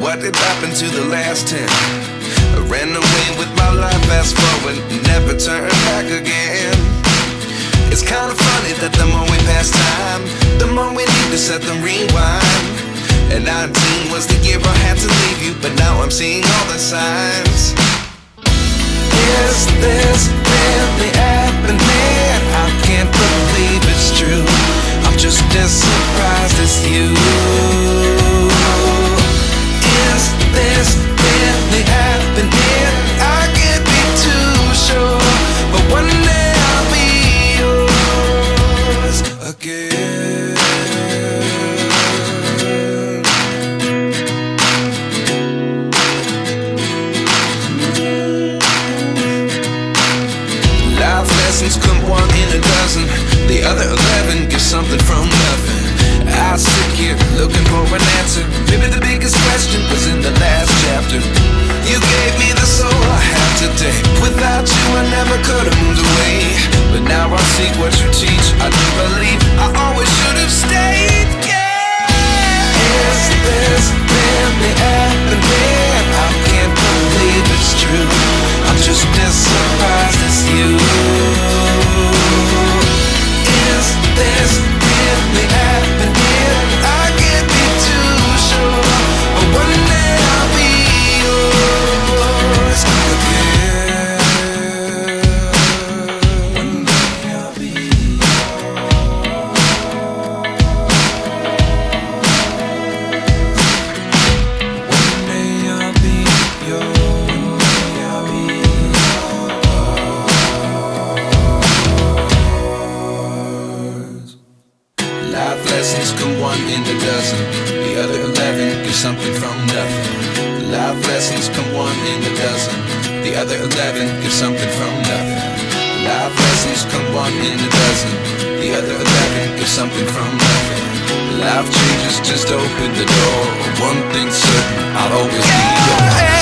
what did happen to the last 10? I ran away with my life, fast forward, never turn back again. It's kind of funny that the more we pass time, the more we need to set them rewind. And 19 was the year I had to leave you, but now I'm seeing all the signs. Is this really happening? I can't believe it's true. I'm just as surprised as you. Is this really happening? I can't be too sure, but one day I'll be yours again. Life lessons come one in a dozen. The other 11 get something from nothing. I sit here looking for an answer. Maybe the biggest question was in the last chapter. You gave me the soul I have today. Without you I never could have moved away. But now I see what you teach. I do believe I always should have stayed. Yeah. Is this really happening? I can't believe it's true. I'm just as surprised as you. Is this really happening? I can't be too sure, but one day I'll be yours again. One day I'll be yours. One day I'll be yours. One day I'll be yours. Life lessons come one in a dozen. The other 11 give something from nothing. Life lessons come one in a dozen. The other 11 give something from nothing. Life lessons come one in a dozen. The other 11 give something from nothing. Life changes, just open the door. One thing's certain, I'll always be yours.